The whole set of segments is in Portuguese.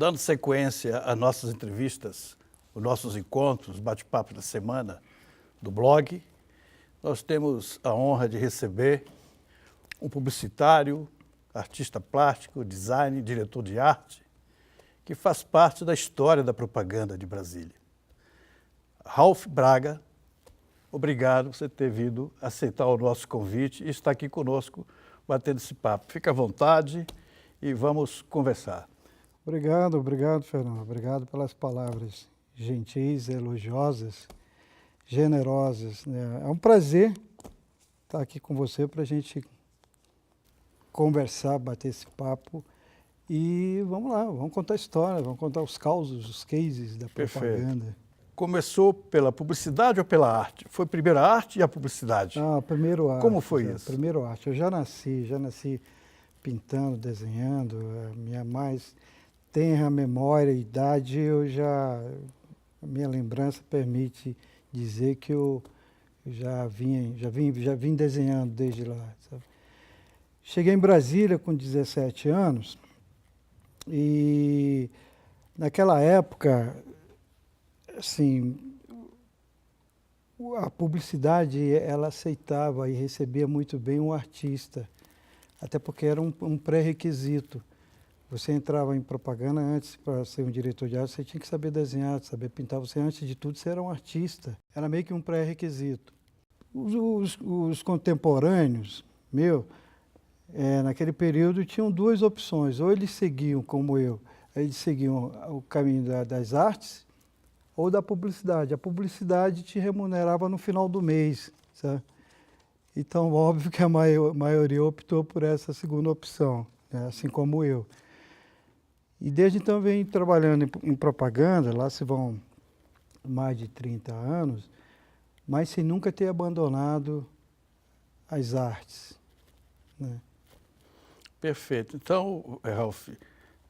Dando sequência às nossas entrevistas, os nossos encontros, bate-papo da semana do blog, nós temos a honra de receber um publicitário, artista plástico, designer, diretor de arte, que faz parte da história da propaganda de Brasília. Ralph Braga, obrigado por você ter vindo aceitar o nosso convite e estar aqui conosco batendo esse papo. Fique à vontade e vamos conversar. Obrigado, Fernando. Obrigado pelas palavras gentis, elogiosas, generosas, né? É um prazer estar aqui com você para a gente conversar, bater esse papo e vamos lá, vamos contar a história, vamos contar os causos, os cases da propaganda. Perfeito. Começou pela publicidade ou pela arte? Foi primeiro a arte e a publicidade? Primeiro arte. Como foi isso? Primeiro arte. Eu já nasci pintando, desenhando, a minha mais tenra memória e idade, a minha lembrança permite dizer que eu já vim desenhando desde lá, sabe? Cheguei em Brasília com 17 anos e naquela época, assim, a publicidade ela aceitava e recebia muito bem um artista, até porque era um pré-requisito. Você entrava em propaganda antes, para ser um diretor de arte, você tinha que saber desenhar, saber pintar. Você, antes de tudo, você era um artista. Era meio que um pré-requisito. Os contemporâneos, naquele período, tinham duas opções. Ou eles seguiam, como eu, eles seguiam o caminho das artes ou da publicidade. A publicidade te remunerava no final do mês, sabe? Então, óbvio que a maioria optou por essa segunda opção, né? Assim como eu. E desde então venho trabalhando em propaganda, lá se vão mais de 30 anos, mas sem nunca ter abandonado as artes, né? Perfeito. Então, Ralph,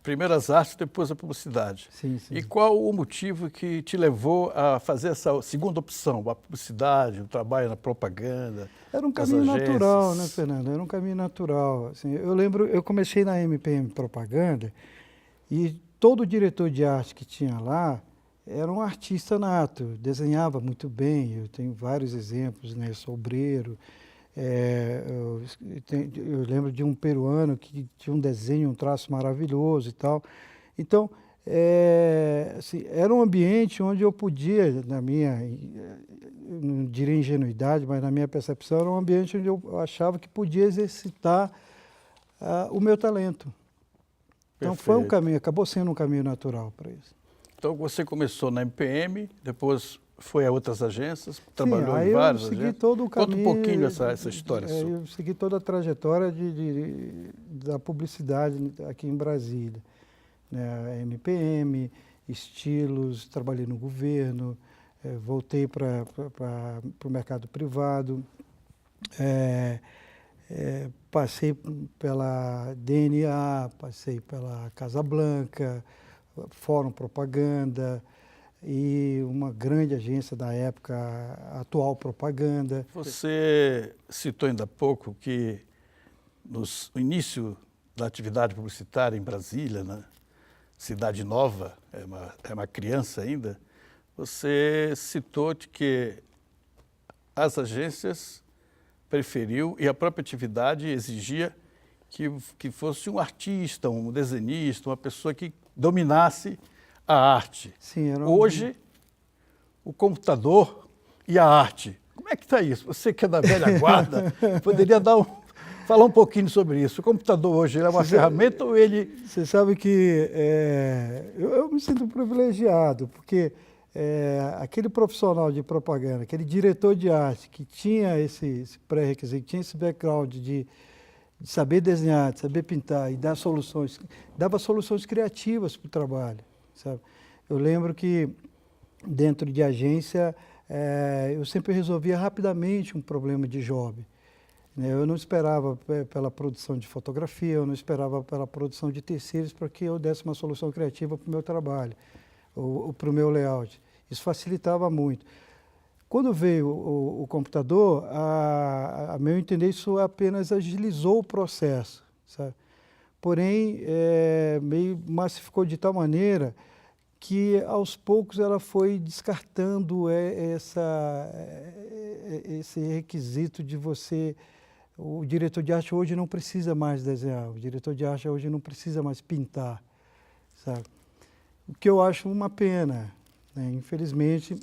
primeiro as artes, depois a publicidade. Sim. E qual o motivo que te levou a fazer essa segunda opção, a publicidade, o trabalho na propaganda? Era um caminho natural, né, Fernando? Era um caminho natural. Assim, eu lembro, eu comecei na MPM Propaganda e todo diretor de arte que tinha lá era um artista nato, desenhava muito bem. Eu tenho vários exemplos, né? Sobreiro. Eu lembro de um peruano que tinha um desenho, um traço maravilhoso e tal. Então, assim, era um ambiente onde eu podia, não diria ingenuidade, mas na minha percepção, era um ambiente onde eu achava que podia exercitar o meu talento. Então, foi um caminho, acabou sendo um caminho natural para isso. Então, você começou na MPM, depois foi a outras agências, trabalhou em várias agências? Eu segui todo o caminho. Conta um pouquinho essa história sua. Eu segui toda a trajetória da publicidade aqui em Brasília, né? A MPM, estilos, trabalhei no governo, voltei para o mercado privado, passei pela DNA, passei pela Casa Blanca, Fórum Propaganda e uma grande agência da época, a Atual Propaganda. Você citou ainda há pouco que no início da atividade publicitária em Brasília, na Cidade Nova, é uma criança ainda, você citou de que as agências preferiu e a própria atividade exigia que fosse um artista, um desenhista, uma pessoa que dominasse a arte. Sim, Hoje, o computador e a arte. Como é que está isso? Você que é da velha guarda, poderia falar um pouquinho sobre isso. O computador hoje é uma ferramenta ou ele... Você sabe que eu me sinto privilegiado, porque aquele profissional de propaganda, aquele diretor de arte que tinha esse pré-requisito, tinha esse background de saber desenhar, de saber pintar e dar soluções, dava soluções criativas para o trabalho, sabe? Eu lembro que dentro de agência eu sempre resolvia rapidamente um problema de job. Eu não esperava pela produção de fotografia, eu não esperava pela produção de terceiros para que eu desse uma solução criativa para o meu trabalho, ou para o meu layout. Isso facilitava muito. Quando veio o computador, a meu entender, isso apenas agilizou o processo, sabe? porém meio massificou de tal maneira que aos poucos ela foi descartando esse requisito de você. O diretor de arte hoje não precisa mais desenhar, o diretor de arte hoje não precisa mais pintar, sabe? O que eu acho uma pena, né? Infelizmente,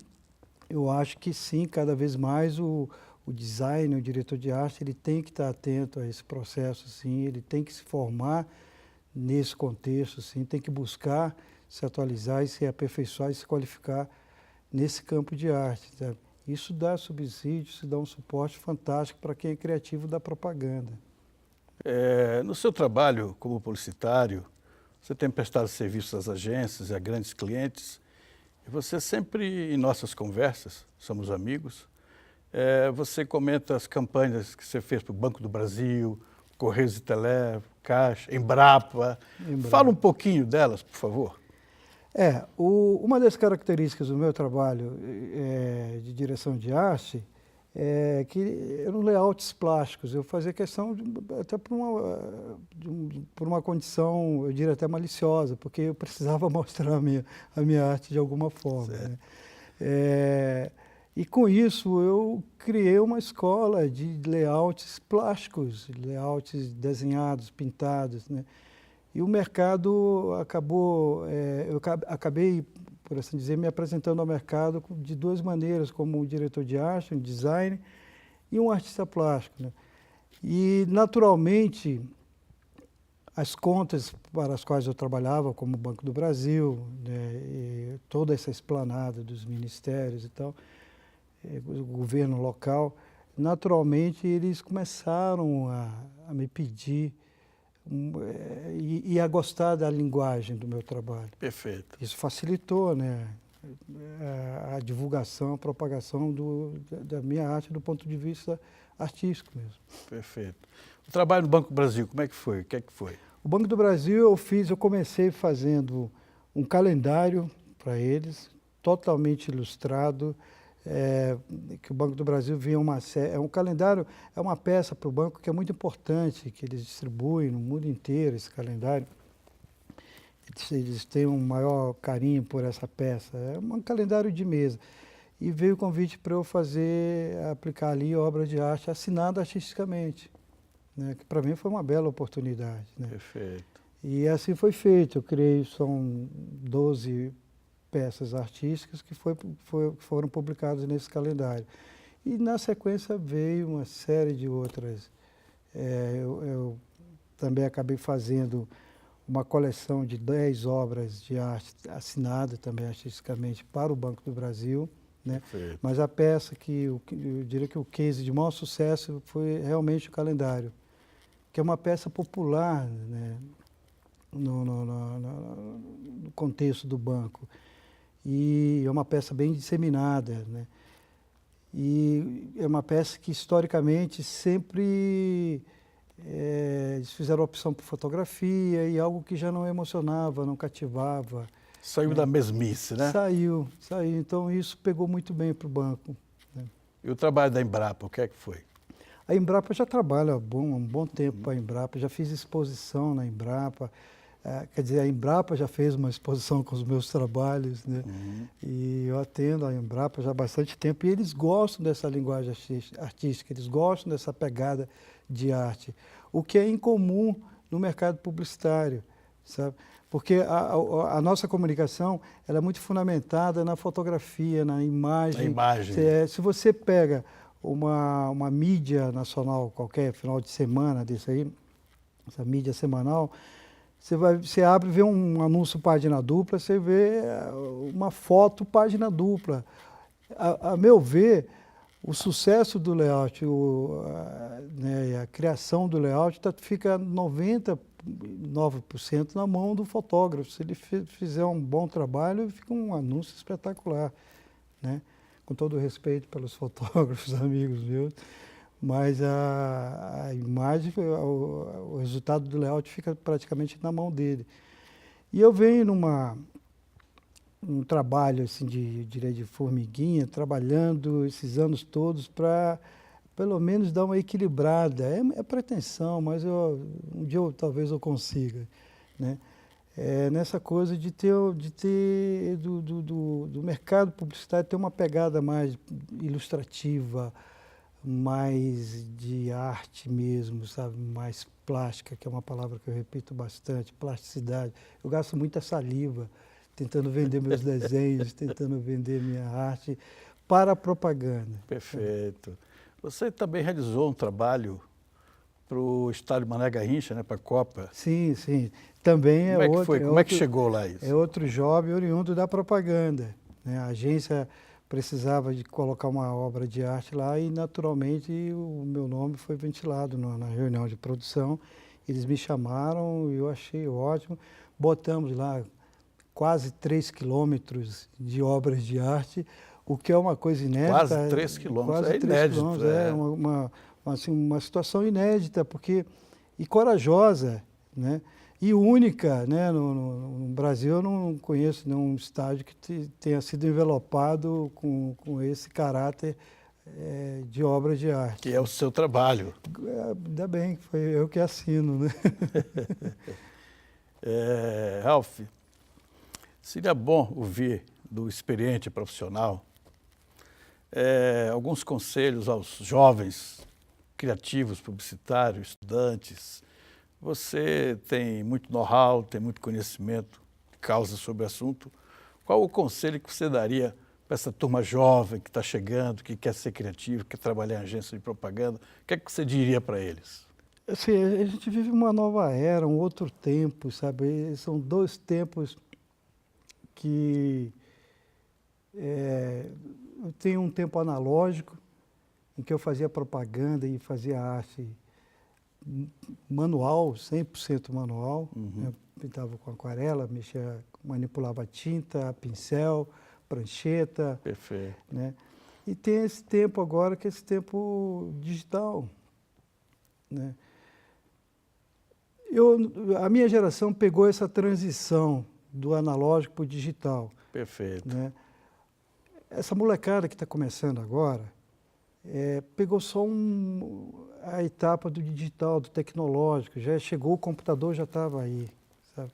eu acho que sim, cada vez mais o designer, o diretor de arte, ele tem que estar atento a esse processo, sim, ele tem que se formar nesse contexto, sim, tem que buscar se atualizar e se aperfeiçoar e se qualificar nesse campo de arte, sabe? Isso dá subsídio, isso dá um suporte fantástico para quem é criativo da propaganda. No seu trabalho como publicitário, você tem prestado serviços às agências e a grandes clientes, e você sempre, em nossas conversas, somos amigos, você comenta as campanhas que você fez para o Banco do Brasil, Correios e Tele, Caixa, Embrapa. Fala um pouquinho delas, por favor. Uma das características do meu trabalho de direção de arte é que eram layouts plásticos. Eu fazia questão, até por uma condição, eu diria até maliciosa, porque eu precisava mostrar a minha arte de alguma forma, né? E com isso eu criei uma escola de layouts plásticos, layouts desenhados, pintados, né? E o mercado acabou, eu acabei, por assim dizer, me apresentando ao mercado de duas maneiras, como um diretor de arte, um designer e um artista plástico, né? E, naturalmente, as contas para as quais eu trabalhava, como o Banco do Brasil, né, e toda essa esplanada dos ministérios e tal, o governo local, naturalmente eles começaram a me pedir e a gostar da linguagem do meu trabalho. Perfeito. Isso facilitou, né, a divulgação, a propagação da minha arte do ponto de vista artístico mesmo. Perfeito. O trabalho no Banco do Brasil, como é que foi? O que é que foi? O Banco do Brasil eu comecei fazendo um calendário para eles, totalmente ilustrado, que o Banco do Brasil via um calendário, é uma peça para o banco que é muito importante, que eles distribuem no mundo inteiro esse calendário. Eles têm um maior carinho por essa peça, é um calendário de mesa. E veio o convite para eu aplicar ali obra de arte assinada artisticamente, né, que para mim foi uma bela oportunidade, né? Perfeito. E assim foi feito, são 12 peças artísticas que foram publicadas nesse calendário. E na sequência veio uma série de outras. Eu também acabei fazendo uma coleção de 10 obras de arte assinada também artisticamente para o Banco do Brasil, né? Mas a peça eu diria que o case de maior sucesso foi realmente o calendário, que é uma peça popular, né, no contexto do banco. E é uma peça bem disseminada, né? E é uma peça que, historicamente, sempre eles fizeram opção por fotografia e algo que já não emocionava, não cativava. Saiu da mesmice, né? Saiu. Então, isso pegou muito bem para o banco, né? E o trabalho da Embrapa, o que é que foi? A Embrapa já trabalha há um bom tempo para a Embrapa, já fiz exposição na Embrapa. Quer dizer, a Embrapa já fez uma exposição com os meus trabalhos, né? E eu atendo a Embrapa já há bastante tempo e eles gostam dessa linguagem artística, eles gostam dessa pegada de arte, o que é incomum no mercado publicitário, sabe? Porque a nossa comunicação ela é muito fundamentada na fotografia, na imagem. Na imagem. Se você pega uma mídia nacional qualquer, final de semana desse aí, essa mídia semanal, você abre e vê um anúncio página dupla, você vê uma foto página dupla. A meu ver, o sucesso do layout, né, a criação do layout fica 99% na mão do fotógrafo. Se ele fizer um bom trabalho, fica um anúncio espetacular, né? Com todo o respeito pelos fotógrafos, amigos meus. Mas a imagem, o resultado do layout fica praticamente na mão dele. E eu venho num trabalho assim de formiguinha, trabalhando esses anos todos para pelo menos dar uma equilibrada. É pretensão, mas um dia talvez eu consiga, né? Nessa coisa de ter do mercado publicitário ter uma pegada mais ilustrativa, mais de arte mesmo, sabe? Mais plástica, que é uma palavra que eu repito bastante, plasticidade. Eu gasto muita saliva tentando vender meus desenhos, tentando vender minha arte para a propaganda. Perfeito. Você também realizou um trabalho para o estádio Mané Garrincha, né, para a Copa. Sim, sim. Também Como é que foi? Como é que chegou lá isso? É outro job oriundo da propaganda, né? A agência precisava de colocar uma obra de arte lá e, naturalmente, o meu nome foi ventilado na reunião de produção. Eles me chamaram e eu achei ótimo. Botamos lá quase 3 quilômetros de obras de arte, o que é uma coisa inédita. Quase 3 quilômetros, quase é 3 inédito. quilômetros, assim, uma situação inédita, e corajosa, né? E única, né? No Brasil eu não conheço nenhum estádio que tenha sido envelopado com esse caráter de obra de arte. Que é o seu trabalho. Ainda bem que foi eu que assino, né? Ralph, seria bom ouvir do experiente profissional alguns conselhos aos jovens criativos, publicitários, estudantes. Você tem muito know-how, tem muito conhecimento de causa sobre o assunto. Qual o conselho que você daria para essa turma jovem que está chegando, que quer ser criativo, quer trabalhar em agência de propaganda? O que é que você diria para eles? Assim, a gente vive uma nova era, um outro tempo, sabe? São dois tempos que eu tenho um tempo analógico, em que eu fazia propaganda e fazia arte manual, 100% manual. Né? Pintava com aquarela, manipulava tinta, pincel, prancheta. Perfeito. Né? E tem esse tempo agora, que é esse tempo digital. Né? A minha geração pegou essa transição do analógico para o digital. Perfeito. Né? Essa molecada que está começando agora pegou só a etapa do digital, do tecnológico. Já chegou, o computador já estava aí. Sabe?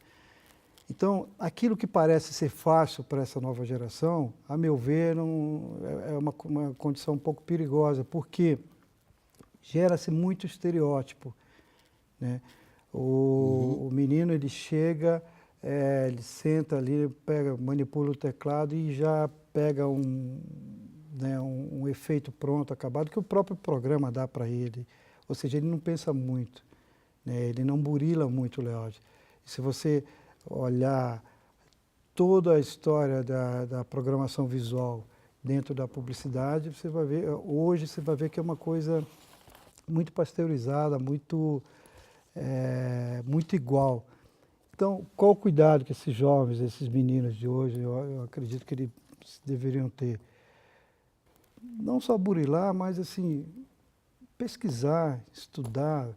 Então, aquilo que parece ser fácil para essa nova geração, a meu ver, é uma condição um pouco perigosa, porque gera-se muito estereótipo. Né? O menino, ele chega, ele senta ali, manipula o teclado e já pega um efeito pronto, acabado, que o próprio programa dá para ele. Ou seja, ele não pensa muito, né? Ele não burila muito o layout. Se você olhar toda a história da programação visual dentro da publicidade, você vai ver, hoje você vai ver que é uma coisa muito pasteurizada, muito igual. Então, qual o cuidado que esses jovens, esses meninos de hoje, eu acredito que eles deveriam ter? Não só burilar, mas assim, pesquisar, estudar,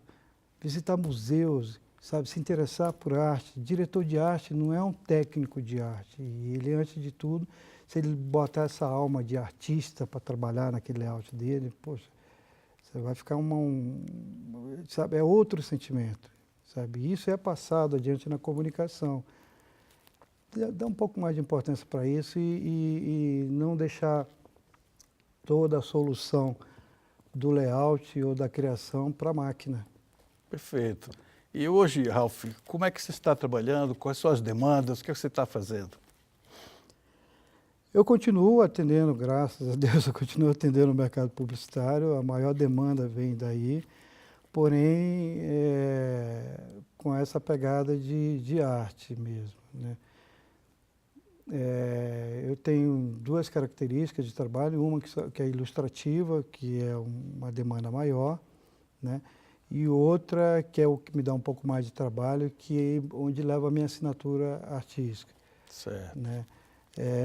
visitar museus, sabe, se interessar por arte. Diretor de arte não é um técnico de arte. E ele, antes de tudo, se ele botar essa alma de artista para trabalhar naquele layout dele, poxa, você vai ficar sabe, é outro sentimento, sabe? Isso é passado adiante na comunicação. Dá um pouco mais de importância para isso e não deixar toda a solução do layout ou da criação para a máquina. Perfeito. E hoje, Ralph, como é que você está trabalhando? Quais são as demandas? O que você está fazendo? Eu continuo atendendo, graças a Deus, eu continuo atendendo o mercado publicitário. A maior demanda vem daí, porém com essa pegada de arte mesmo, né? Eu tenho duas características de trabalho, uma que é ilustrativa, que é uma demanda maior, né? E outra que é o que me dá um pouco mais de trabalho, que é onde leva a minha assinatura artística. Certo. Né?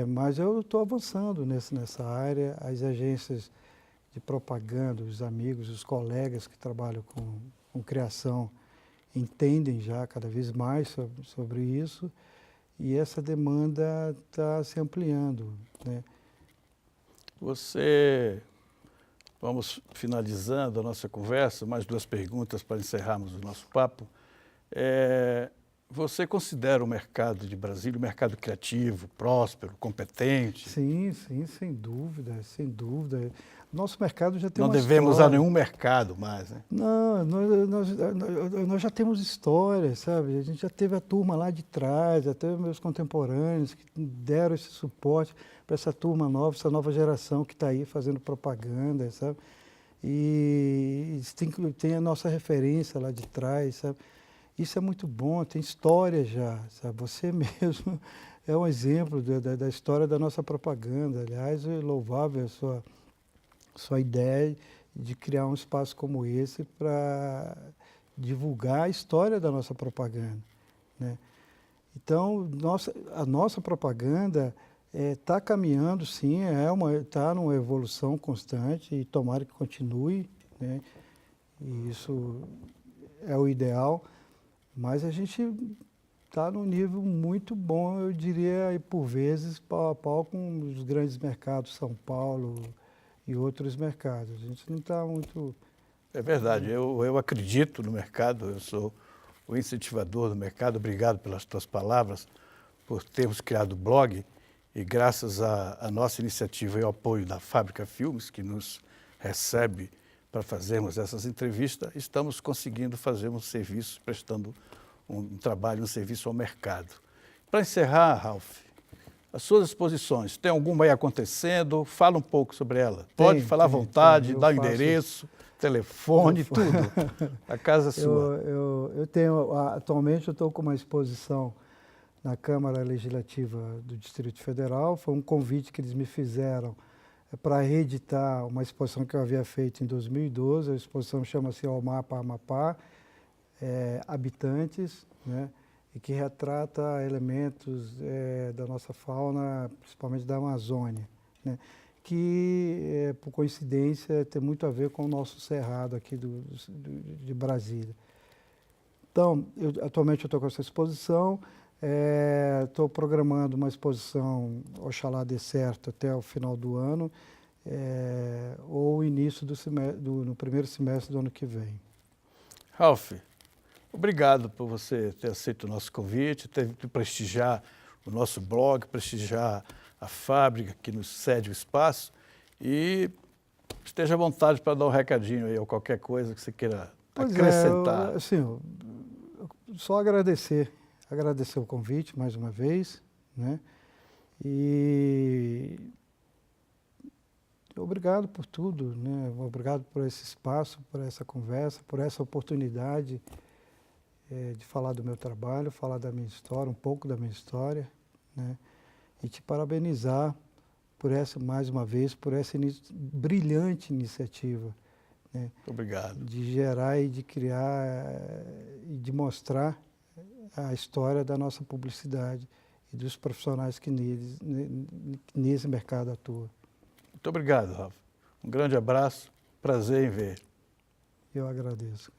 Mas eu estou avançando nessa área, as agências de propaganda, os amigos, os colegas que trabalham com criação entendem já cada vez mais sobre isso. E essa demanda está se ampliando, né? Você Vamos finalizando a nossa conversa, mais 2 perguntas para encerrarmos o nosso papo. Você considera o mercado de Brasília um mercado criativo, próspero, competente? Sim, sim, sem dúvida, sem dúvida. Nosso mercado já tem Não uma devemos história. a nenhum mercado mais, né? Não, nós já temos história, sabe? A gente já teve a turma lá de trás, até meus contemporâneos que deram esse suporte para essa turma nova, essa nova geração que está aí fazendo propaganda, sabe? E tem a nossa referência lá de trás, sabe? Isso é muito bom, tem história já, sabe? Você mesmo é um exemplo da história da nossa propaganda. Aliás, é louvável a sua ideia de criar um espaço como esse para divulgar a história da nossa propaganda, né? Então, a nossa propaganda está caminhando, sim, está numa evolução constante e tomara que continue, né? E isso é o ideal, mas a gente está num nível muito bom, eu diria, e por vezes, pau a pau com os grandes mercados, São Paulo e outros mercados. A gente não está muito... É verdade, eu acredito no mercado, eu sou o incentivador do mercado. Obrigado pelas tuas palavras, por termos criado o blog, e graças à nossa iniciativa e ao apoio da Fábrica Filmes, que nos recebe para fazermos essas entrevistas, estamos conseguindo fazer um serviço, prestando um trabalho, um serviço ao mercado. Para encerrar, Ralph, as suas exposições, tem alguma aí acontecendo? Fala um pouco sobre ela. Pode falar à vontade, dar o endereço, telefone, tudo. A casa é sua. Eu tenho, atualmente eu estou com uma exposição na Câmara Legislativa do Distrito Federal. Foi um convite que eles me fizeram para reeditar uma exposição que eu havia feito em 2012. A exposição chama-se Ao Mapa Amapá, Habitantes, né? E que retrata elementos da nossa fauna, principalmente da Amazônia, né? Que, por coincidência, tem muito a ver com o nosso cerrado aqui de Brasília. Então, atualmente eu estou com essa exposição, estou programando uma exposição, oxalá dê certo, até o final do ano, ou início no primeiro semestre do ano que vem. Ralph, obrigado por você ter aceito o nosso convite, ter prestigiar o nosso blog, prestigiar a fábrica que nos cede o espaço, e esteja à vontade para dar um recadinho aí ou qualquer coisa que você queira acrescentar. Eu só agradecer o convite mais uma vez, né? E obrigado por tudo, né? Obrigado por esse espaço, por essa conversa, por essa oportunidade de falar do meu trabalho, falar da minha história, um pouco da minha história, né? E te parabenizar por mais uma vez, por essa brilhante iniciativa, né? Obrigado. De gerar e de criar e de mostrar a história da nossa publicidade e dos profissionais que nesse mercado atuam. Muito obrigado, Ralph. Um grande abraço, prazer em ver. Eu agradeço.